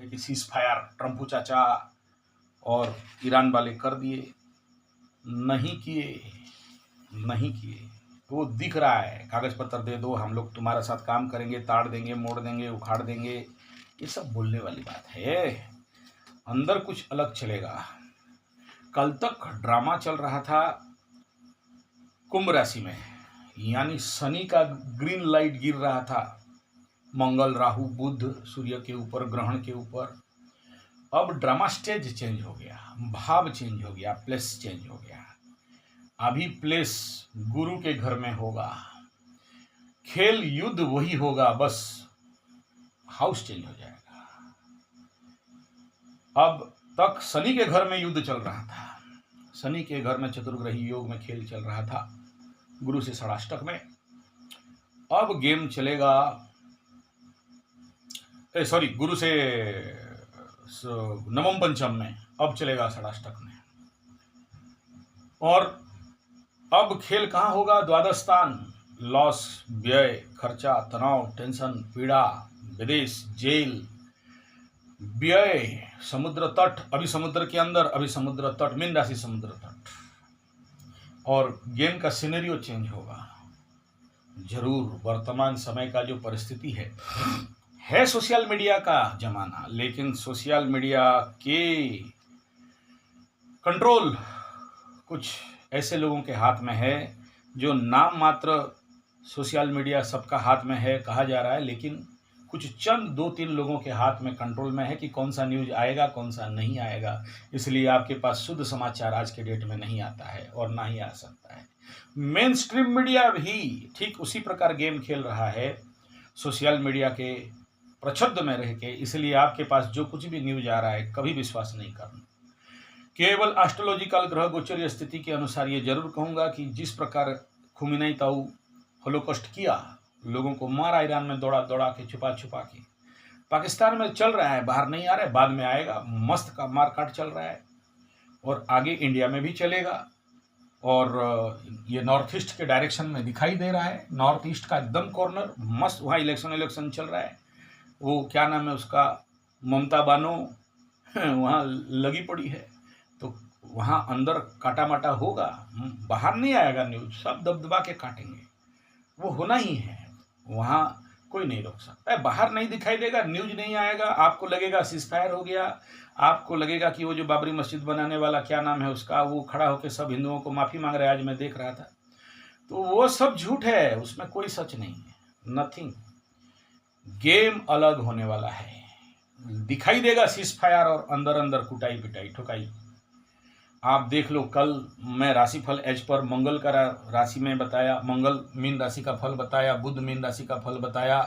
है कि cease fire ट्रम्पू चाचा और ईरान वाले कर दिए, नहीं किए, नहीं किए। तो वो दिख रहा है, कागज पत्र दे दो, हम लोग तुम्हारे साथ काम करेंगे, ताड़ देंगे, मोड़ देंगे, उखाड़ देंगे, ये सब बोलने वाली बात है। अंदर कुछ अलग चलेगा। कल तक ड्रामा चल रहा था कुंभ राशि में, यानी शनि का ग्रीन लाइट गिर रहा था मंगल, राहु, बुध, सूर्य के ऊपर, ग्रहण के ऊपर। अब ड्रामा स्टेज चेंज हो गया, भाव चेंज हो गया, प्लेस चेंज हो गया। अभी प्लेस गुरु के घर में होगा, खेल युद्ध वही होगा, बस हाउस चेंज हो जाएगा। अब तक शनि के घर में युद्ध चल रहा था, शनि के घर में चतुर्ग्रही योग में खेल चल रहा था गुरु से षडाष्टक में। अब गेम चलेगा, सॉरी, गुरु से नवम पंचम में, अब चलेगा षडाष्टक में। और अब खेल कहाँ होगा? द्वादश स्थान, लॉस, व्यय, खर्चा, तनाव, टेंशन, पीड़ा, विदेश, जेल, व्यय, समुद्र तट, अभी समुद्र के अंदर, अभी समुद्र तट, मीन राशि समुद्र तट। और गेम का सिनेरियो चेंज होगा जरूर। वर्तमान समय का जो परिस्थिति है सोशल मीडिया का जमाना, लेकिन सोशल मीडिया के कंट्रोल कुछ ऐसे लोगों के हाथ में है जो नाम मात्र सोशल मीडिया सबका हाथ में है कहा जा रहा है, लेकिन कुछ चंद 2-3 लोगों के हाथ में कंट्रोल में है कि कौन सा न्यूज आएगा, कौन सा नहीं आएगा। इसलिए आपके पास शुद्ध समाचार आज के डेट में नहीं आता है और ना ही आ सकता है। मेन स्ट्रीम मीडिया भी ठीक उसी प्रकार गेम खेल रहा है सोशल मीडिया के प्रच्छद में रह के। इसलिए आपके पास जो कुछ भी न्यूज आ रहा है कभी विश्वास नहीं करना। केवल एस्ट्रोलॉजिकल ग्रह गोचरीय स्थिति के अनुसार ये जरूर कहूँगा कि जिस प्रकार खुमिनई ताऊ होलोकॉस्ट किया, लोगों को मारा, ईरान में दौड़ा दौड़ा के, छुपा छुपा के, पाकिस्तान में चल रहा है, बाहर नहीं आ रहा है, बाद में आएगा, मस्त का मारकाट चल रहा है और आगे इंडिया में भी चलेगा। और ये नॉर्थ ईस्ट के डायरेक्शन में दिखाई दे रहा है, नॉर्थ ईस्ट का एकदम कॉर्नर मस्त, वहाँ इलेक्शन चल रहा है। वो क्या नाम है उसका, ममता बानो वहाँ लगी पड़ी है, तो वहाँ अंदर काटा माटा होगा, बाहर नहीं आएगा न्यूज, सब दबदबा के काटेंगे, वो होना ही है। वहाँ कोई नहीं रोक सकता है, बाहर नहीं दिखाई देगा, न्यूज नहीं आएगा, आपको लगेगा सीजफायर हो गया, आपको लगेगा कि वो जो बाबरी मस्जिद बनाने वाला क्या नाम है उसका, वो खड़ा होकर सब हिंदुओं को माफ़ी मांग रहा है, आज मैं देख रहा था। तो वो सब झूठ है, उसमें कोई सच नहीं है, नथिंग। गेम अलग होने वाला है, दिखाई देगा सीजफायर और अंदर अंदर कुटाई पिटाई ठुकाई। आप देख लो, कल मैं राशिफल एज पर मंगल का राशि में बताया, मंगल मीन राशि का फल बताया, बुध मीन राशि का फल बताया,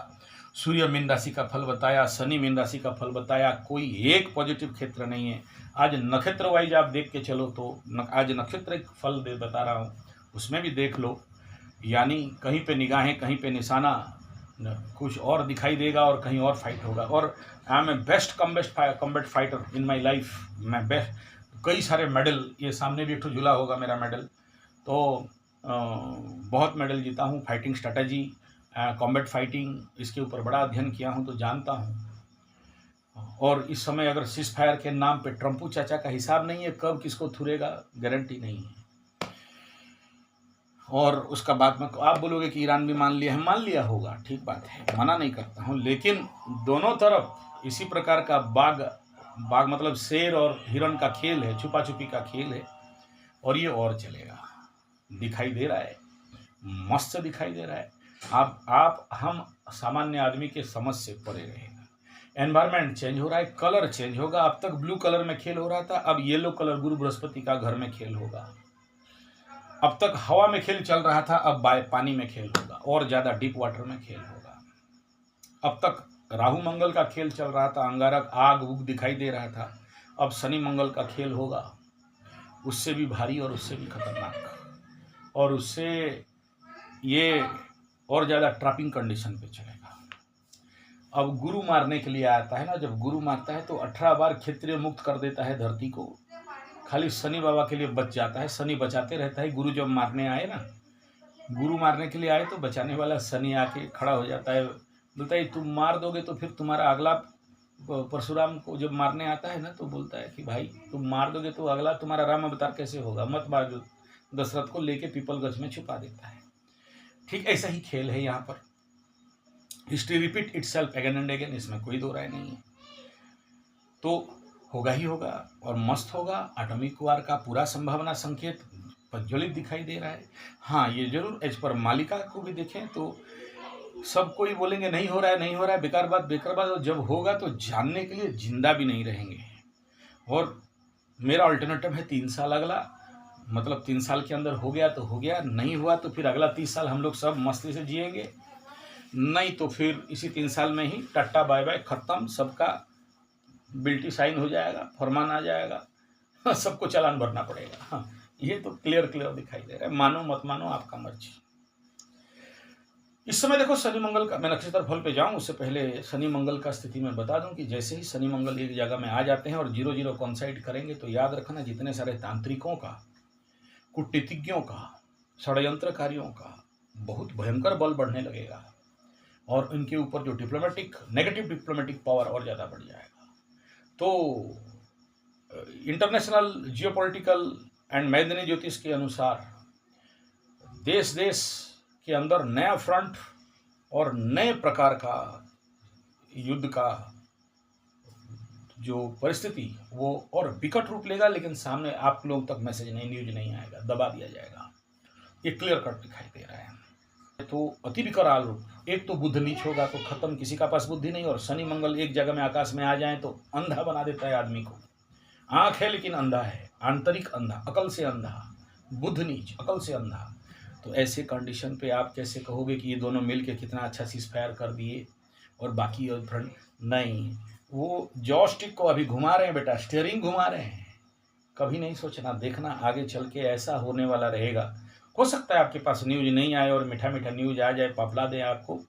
सूर्य मीन राशि का फल बताया, शनि मीन राशि का फल बताया, कोई एक पॉजिटिव क्षेत्र नहीं है। आज नक्षत्र वाइज आप देख के चलो तो आज नक्षत्र फल बता रहा हूँ, उसमें भी देख लो, यानी कहीं पे निगाहें, कहीं पे निशाना कुछ और दिखाई देगा और कहीं और फाइट होगा। और I am a best combat fighter in my life. मैं बेस्ट, कई सारे मेडल, ये सामने भी एक तो झूला होगा मेरा मेडल, तो बहुत मेडल जीता हूँ, फाइटिंग स्ट्रैटेजी, कॉम्बैट फाइटिंग, इसके ऊपर बड़ा अध्ययन किया हूँ, तो जानता हूँ। और इस समय अगर सीज फायर के नाम पे ट्रम्पू चाचा का हिसाब नहीं है, कब किसको थुरेगा गारंटी नहीं है। और उसका बाद में आप बोलोगे कि ईरान भी मान लिया है, मान लिया होगा, ठीक बात है, मना नहीं करता हूँ, लेकिन दोनों तरफ इसी प्रकार का बाघ मतलब शेर और हिरण का खेल है, छुपा छुपी का खेल है, और ये और चलेगा। दिखाई दे रहा है, मस्त दिखाई दे रहा है। हम सामान्य आदमी के समझ से परे रहेगा। एनवायरनमेंट चेंज हो रहा है, कलर चेंज होगा। अब तक ब्लू कलर में खेल हो रहा था, अब येलो कलर गुरु बृहस्पति का घर में खेल होगा। अब तक हवा में खेल चल रहा था, अब पानी में खेल होगा, और ज़्यादा डीप वाटर में खेल होगा। अब तक राहु मंगल का खेल चल रहा था, अंगारक आग उग दिखाई दे रहा था, अब शनि मंगल का खेल होगा, उससे भी भारी और उससे भी खतरनाक, और उससे ये और ज़्यादा ट्रैपिंग कंडीशन पे चलेगा। अब गुरु मारने के लिए आता है ना, जब गुरु मारता है तो 18 बार क्षेत्रीय मुक्त कर देता है धरती को, खाली शनि बाबा के लिए बच जाता है, शनि बचाते रहता है। गुरु जब मारने आए ना, गुरु मारने के लिए आए तो बचाने वाला शनि आके खड़ा हो जाता है, बोलता है तुम मार दोगे तो फिर तुम्हारा अगला परशुराम को जब मारने आता है ना तो बोलता है कि भाई तुम मार दोगे तो अगला तुम्हारा राम अवतार कैसे होगा, मत मार दो। दशरथ को लेके पीपल गज में छुपा देता है। ठीक ऐसा ही खेल है यहाँ पर। History repeat itself again and again, इसमें कोई दो राय नहीं है। तो होगा ही होगा और मस्त होगा। एटॉमिक वार का पूरा संभावना संकेत प्रज्वलित दिखाई दे रहा है। हाँ, ये जरूर एज पर मालिका को भी देखें तो सब कोई बोलेंगे नहीं हो रहा है, नहीं हो रहा है, बेकार बात बेकार बात, और जब होगा तो जानने के लिए जिंदा भी नहीं रहेंगे। और मेरा अल्टरनेटिव है 3 साल अगला, मतलब 3 साल के अंदर हो गया तो हो गया, नहीं हुआ तो फिर अगला 30 साल हम लोग सब मस्ती से जिएंगे, नहीं तो फिर इसी 3 साल में ही टाटा बाय बाय खत्म, सबका बिल्टी साइन हो जाएगा, फरमान आ जाएगा, सबको चालान भरना पड़ेगा। हाँ, ये तो क्लियर दिखाई दे रहा है। मानो मत मानो आपका मर्जी। इस समय देखो शनि मंगल का, मैं नक्षत्र फल पे जाऊं उससे पहले शनि मंगल का स्थिति में बता दूं कि जैसे ही शनि मंगल एक जगह में आ जाते हैं और 0-0 कॉन्साइड करेंगे तो याद रखना जितने सारे तांत्रिकों का, कूटनीतिज्ञों का, षड्यंत्रकारियों का बहुत भयंकर बल बढ़ने लगेगा और इनके ऊपर जो नेगेटिव डिप्लोमेटिक पावर और ज़्यादा बढ़ जाएगा। तो इंटरनेशनल जियोपॉलिटिकल एंड मैदानी ज्योतिष के अनुसार देश के अंदर नया फ्रंट और नए प्रकार का युद्ध का जो परिस्थिति वो और विकट रूप लेगा, लेकिन सामने आप लोगों तक मैसेज नहीं, न्यूज नहीं आएगा, दबा दिया जाएगा। ये क्लियर कट दिखाई दे रहा है। तो अति विकराल रूप, एक तो बुध नीच होगा तो खत्म, किसी का पास बुद्धि नहीं, और शनि मंगल एक जगह में आकाश में आ जाए तो अंधा बना देता है आदमी को। आंख है लेकिन अंधा है, आंतरिक अंधा, अकल से अंधा, बुध नीच अकल से अंधा। तो ऐसे कंडीशन पे आप कैसे कहोगे कि ये दोनों मिलके कितना अच्छा सीजफायर कर दिए और बाकी और फ्रंट नहीं। वो जॉयस्टिक को अभी घुमा रहे हैं बेटा, स्टीयरिंग घुमा रहे हैं। कभी नहीं सोचना, देखना आगे चल के ऐसा होने वाला रहेगा। हो सकता है आपके पास न्यूज नहीं आए और मीठा मीठा न्यूज आ जाए, पपला दे आपको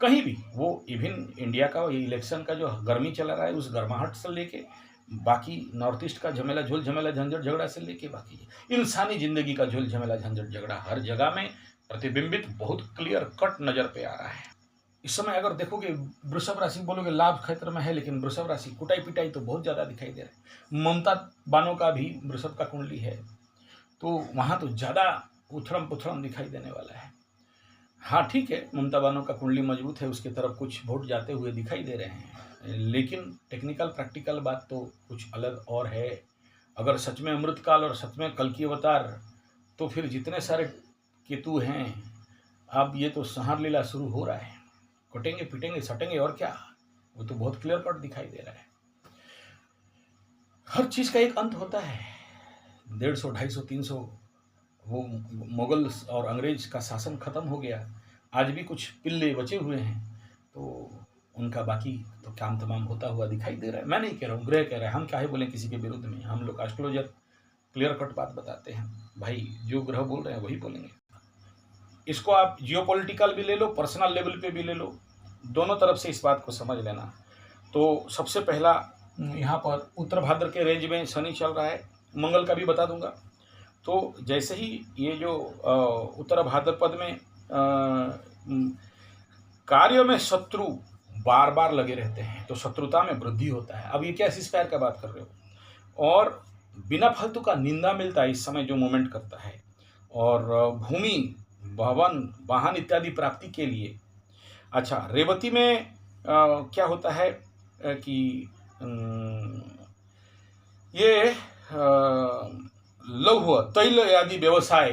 कहीं भी। वो इवन इंडिया का इलेक्शन का जो गर्मी चला रहा है उस गर्माहट से लेके बाकी नॉर्थ ईस्ट का झमेला झोल झमेला झंझट झगड़ा से लेके बाकी इंसानी जिंदगी का झोल झमेला झंझट झगड़ा हर जगह में प्रतिबिंबित बहुत क्लियर कट नजर पे आ रहा है। इस समय अगर देखोगे वृषभ राशि बोलोगे लाभ क्षेत्र में है, लेकिन वृषभ राशि कुटाई पिटाई तो बहुत ज़्यादा दिखाई दे रहा है। ममता बानों का भी वृषभ का कुंडली है तो वहाँ तो ज़्यादा उछड़म पुछड़म दिखाई देने वाला है। हाँ ठीक है, ममता बानों का कुंडली मजबूत है, उसके तरफ कुछ वोट जाते हुए दिखाई दे रहे हैं, लेकिन टेक्निकल प्रैक्टिकल बात तो कुछ अलग और है। अगर सच में अमृतकाल और सच में कल की अवतार, तो फिर जितने सारे केतु हैं अब ये तो संहार लीला शुरू हो रहा है, कटेंगे पिटेंगे सटेंगे और क्या, वो तो बहुत क्लियर कट दिखाई दे रहा है। हर चीज का एक अंत होता है। 150, 250, 300 वो मुगल और अंग्रेज का शासन खत्म हो गया, आज भी कुछ पिल्ले बचे हुए हैं, तो उनका बाकी तो काम तमाम होता हुआ दिखाई दे रहा है। मैं नहीं कह रहा हूँ, ग्रह कह रहा है, हम चाहे बोलें किसी के विरुद्ध में, हम लोग एस्ट्रोलॉजर क्लियर कट बात बताते हैं भाई, जो ग्रह बोल रहे हैं वही बोलेंगे। इसको आप जियोपॉलिटिकल भी ले लो, पर्सनल लेवल पे भी ले लो, दोनों तरफ से इस बात को समझ लेना। तो सबसे पहला यहाँ पर उत्तर भाद्र के रेंज में शनि चल रहा है, मंगल का भी बता दूंगा। तो जैसे ही ये जो उत्तर भाद्रपद में कार्य में शत्रु बार बार लगे रहते हैं तो शत्रुता में वृद्धि होता है। अब ये क्या सीजफायर का बात कर रहे हो, और बिना फालतू का निंदा मिलता है इस समय जो मूवमेंट करता है, और भूमि भवन वाहन इत्यादि प्राप्ति के लिए। अच्छा, रेवती में क्या होता है कि ये लौह तैल आदि व्यवसाय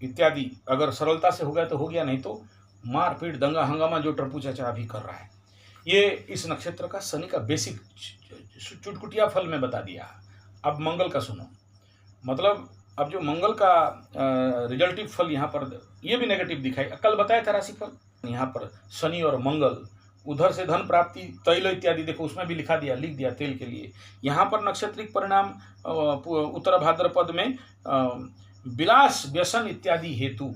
इत्यादि अगर सरलता से हो गया तो हो गया, नहीं तो मारपीट दंगा हंगामा जो टप्पू चाचा अभी कर रहा है। ये इस नक्षत्र का शनि का बेसिक चुटकुटिया फल में बता दिया। अब मंगल का सुनो, मतलब अब जो मंगल का रिजल्टिव फल यहाँ पर ये भी नेगेटिव दिखाई, कल बताया था राशिफल, यहाँ पर शनि और मंगल, उधर से धन प्राप्ति तैल इत्यादि देखो उसमें भी लिख दिया तेल के लिए। यहाँ पर नक्षत्रिक परिणाम उत्तर भाद्रपद में विलास व्यसन इत्यादि हेतु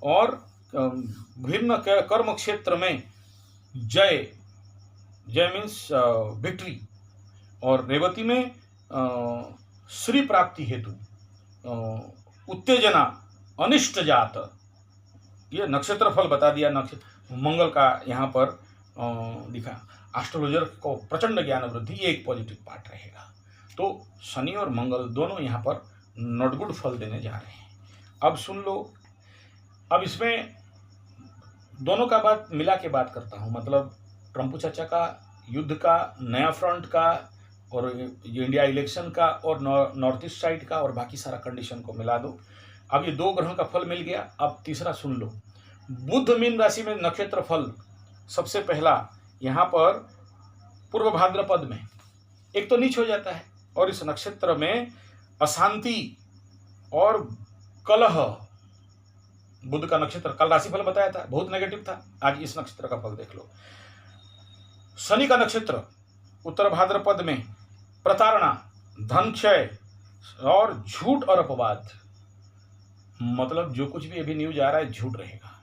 और भिन्न कर्म क्षेत्र में जय मीन्स विक्ट्री, और रेवती में श्री प्राप्ति हेतु उत्तेजना अनिष्ट जात, ये नक्षत्र फल बता दिया। नक्षत्र मंगल का यहाँ पर दिखा। एस्ट्रोलॉजर को प्रचंड ज्ञान वृद्धि, ये एक पॉजिटिव पार्ट रहेगा। तो शनि और मंगल दोनों यहाँ पर नॉट गुड फल देने जा रहे हैं। अब सुन लो, अब इसमें दोनों का बात मिला के बात करता हूँ, मतलब ट्रम्पू चाचा का, युद्ध का, नया फ्रंट का, और ये इंडिया इलेक्शन का, और नॉर्थ ईस्ट साइड का, और बाकी सारा कंडीशन को मिला दो। अब ये 2 ग्रहों का फल मिल गया। अब तीसरा सुन लो, बुध मीन राशि में नक्षत्र फल। सबसे पहला यहाँ पर पूर्व भाद्रपद में एक तो नीच हो जाता है, और इस नक्षत्र में अशांति और कलह। बुध का नक्षत्र, कल राशिफल बताया था, बहुत नेगेटिव था। आज इस नक्षत्र का फल देख लो। शनि का नक्षत्र उत्तर भाद्रपद में प्रताड़ना, धन क्षय और झूठ और अपवाद, मतलब जो कुछ भी अभी न्यूज आ रहा है झूठ रहेगा।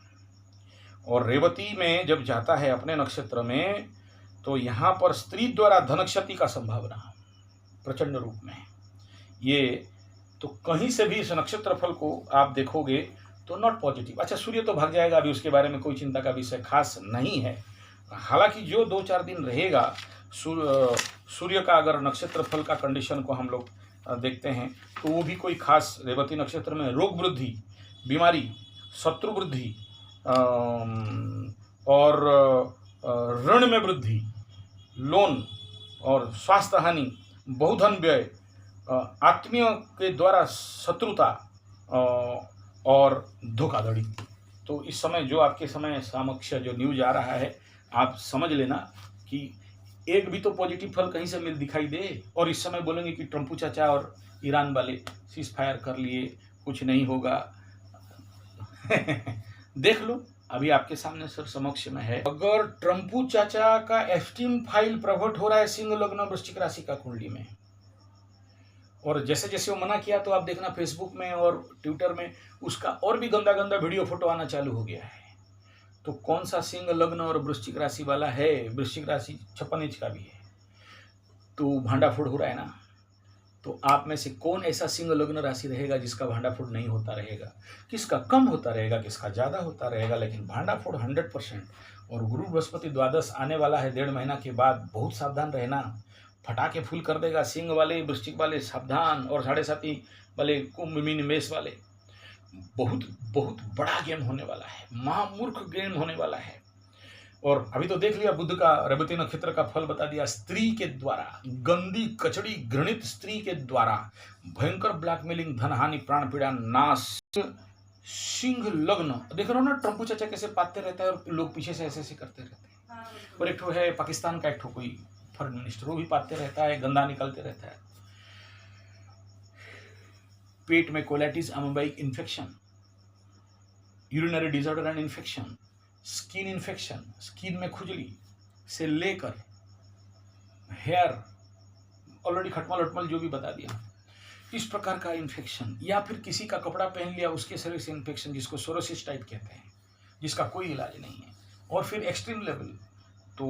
और रेवती में जब जाता है अपने नक्षत्र में, तो यहाँ पर स्त्री द्वारा धन क्षति का संभावना प्रचंड रूप में। ये तो कहीं से भी इस नक्षत्र फल को आप देखोगे तो नॉट पॉजिटिव। अच्छा, सूर्य तो भाग जाएगा, अभी उसके बारे में कोई चिंता का विषय खास नहीं है। हालांकि जो 2-4 दिन रहेगा, सूर्य का अगर नक्षत्र फल का कंडीशन को हम लोग देखते हैं, तो वो भी कोई खास, रेवती नक्षत्र में रोग वृद्धि, बीमारी, शत्रु वृद्धि, और ऋण में वृद्धि, लोन और स्वास्थ्य हानि, बहुधन व्यय, आत्मीय के द्वारा शत्रुता और धोखाधड़ी। तो इस समय जो आपके समय समक्ष जो न्यूज आ रहा है, आप समझ लेना कि एक भी तो पॉजिटिव फल कहीं से मिल दिखाई दे। और इस समय बोलेंगे कि ट्रम्पू चाचा और ईरान वाले सीज फायर कर लिए, कुछ नहीं होगा। देख लो, अभी आपके सामने सर समक्ष में है। अगर ट्रम्पू चाचा का एस्टीम फाइल प्रकट हो रहा है सिंह लग्न वृश्चिक राशि का कुंडली में, और जैसे जैसे वो मना किया, तो आप देखना फेसबुक में और ट्विटर में उसका और भी गंदा गंदा वीडियो फोटो आना चालू हो गया है। तो कौन सा सिंह लग्न और वृश्चिक राशि वाला है? वृश्चिक राशि 56 इंच का भी है, तो भांडाफोड़ हो रहा है ना। तो आप में से कौन ऐसा सिंह लग्न राशि रहेगा जिसका भांडाफोड़ नहीं होता रहेगा? किसका कम होता रहेगा, किसका ज़्यादा होता रहेगा, लेकिन भांडाफोड़ 100%। और गुरु बृहस्पति द्वादश आने वाला है 1.5 महीना के बाद, बहुत सावधान रहना। फटाके फूल कर देगा। सिंह वाले, वृश्चिक वाले सावधान, और 7.5 वाले, कुंभ मीन मेष वाले, बहुत बहुत बड़ा गेम होने वाला है, महामूर्ख गेम होने वाला है। और अभी तो देख लिया, बुध का रेवती नक्षत्र का फल बता दिया। स्त्री के द्वारा, गंदी कचड़ी घृणित स्त्री के द्वारा भयंकर ब्लैकमेलिंग, धनहानि, प्राण पीड़ा, नाश। सिंह लग्न देख रहे हो ना, ट्रम्पू चाचा कैसे पाते रहता है और लोग पीछे से ऐसे ऐसे करते रहते हैं। और एक ठो है पाकिस्तान का, एक ठो कोई फॉरेन मिनिस्टर, वो भी पाते रहता है, गंदा निकलते रहता है। पेट में colitis, amoebic infection, urinary disorder and infection, skin infection, skin में खुजली से लेकर हेयर, ऑलरेडी खटमल वटमल जो भी बता दिया, इस प्रकार का इन्फेक्शन, या फिर किसी का कपड़ा पहन लिया उसके शरीर से इन्फेक्शन, जिसको सोरोसिस टाइप कहते हैं, जिसका कोई इलाज नहीं है। और फिर एक्सट्रीम लेवल तो